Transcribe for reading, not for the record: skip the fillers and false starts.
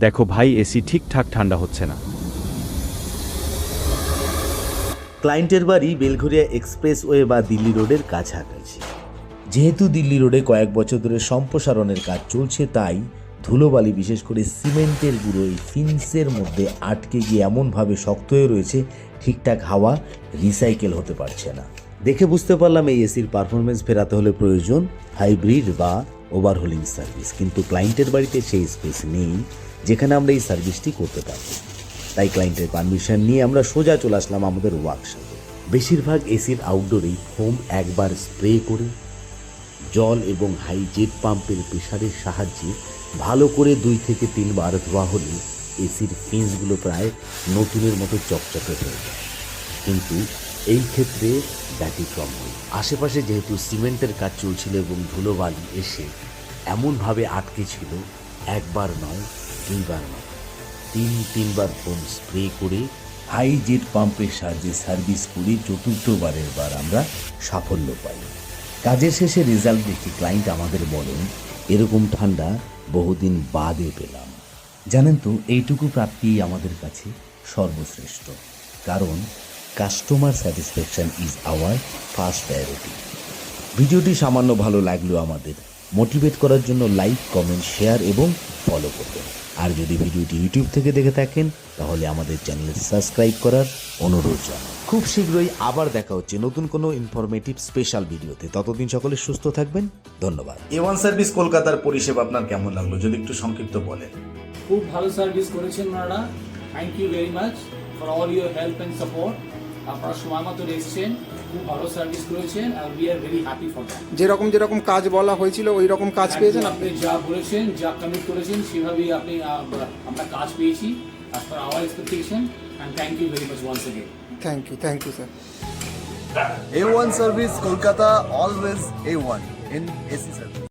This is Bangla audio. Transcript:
দেখো ভাই, এসি ঠিকঠাক ঠান্ডা হচ্ছে না। ক্লায়েন্টের বাড়ি বেলঘরিয়া এক্সপ্রেসওয়ে বা দিল্লি রোডের কাছাকাছি। যেহেতু দিল্লি রোডে কয়েক বছর ধরে সম্প্রসারণের কাজ চলছে, তাই ধুলোবালি বিশেষ করে সিমেন্টের গুঁড়ো এই ফিন্সের মধ্যে আটকে গিয়ে এমনভাবে শক্ত হয়ে রয়েছে, ঠিকঠাক হাওয়া রিসাইকেল হতে পারছে না। দেখে বুঝতে পারলাম এই এসির পারফরমেন্স ফেরাতে হলে প্রয়োজন হাইব্রিড বা ওভারহোলিং সার্ভিস, কিন্তু ক্লায়েন্টের বাড়িতে সেই স্পেস নেই যেখানে আমরা এই সার্ভিসটি করতে পারব। তাই ক্লায়েন্টের পারমিশন নিয়ে আমরা সোজা চলে আসলাম আমাদের ওয়ার্কশপে। বেশিরভাগ এসির আউটডোরেই ফোম একবার স্প্রে করে জল এবং হাই জেট পাম্পের প্রেসারের সাহায্যে ভালো করে 2 থেকে 3 বার ধোয়া হলে এসির ফিন্সগুলো প্রায় নতুনের মতো চকচকে হয়ে যায়। কিন্তু এই ক্ষেত্রে ব্যতিক্রম হয়। আশেপাশে যেহেতু সিমেন্টের কাজ চলছিল এবং ধুলোবালি এসে এমনভাবে আটকে ছিল, একবার নয়, 2 বার নয়, 3বার ফোম স্প্রে করে হাই জেট পাম্পের সাহায্যে সার্ভিস করে 4র্থবারের বার আমরা সাফল্য পাই। কাজের শেষে রেজাল্ট দেখে ক্লায়েন্ট আমাদের বলেন, এরকম ঠান্ডা বহুদিন বাদে পেলাম। জানেন তো, এইটুকু প্রাপ্তিই আমাদের কাছে সর্বশ্রেষ্ঠ, কারণ customer satisfaction is our first priority. ভিডিওটি সামান্য ভালো লাগলেও আমাদের মোটিভেট করার জন্য লাইক, কমেন্ট, শেয়ার এবং ফলো করবেন। আর যদি ভিডিওটি ইউটিউব থেকে দেখে থাকেন তাহলে আমাদের চ্যানেল সাবস্ক্রাইব করার অনুরোধ জানাই। খুব শীঘ্রই আবার দেখা হচ্ছে নতুন কোনো ইনফরমেটিভ স্পেশাল ভিডিওতে। ততদিন সকলে সুস্থ থাকবেন। ধন্যবাদ। A1 সার্ভিস কলকাতার পরিষেবা আপনার কেমন লাগলো, যদি একটু সংক্ষিপ্ত বলেন। খুব ভালো সার্ভিস করেছেন ওনারা। Thank you very much for all your help and support. আপনারা সময় মতো এসেছেন, খুব ভালো সার্ভিস করেছেন, আর we are very happy for that. যেরকম কাজ বলা হয়েছিল ওই রকম কাজ পেয়েছেন আপনি? যা বলেছেন, যা কমিট করেছেন, সেভাবেই আমরা কাজ পেয়েছি as per our expectation, and thank you very much once again. Thank you sir. A1 Service Kolkata, always A1 in AC service.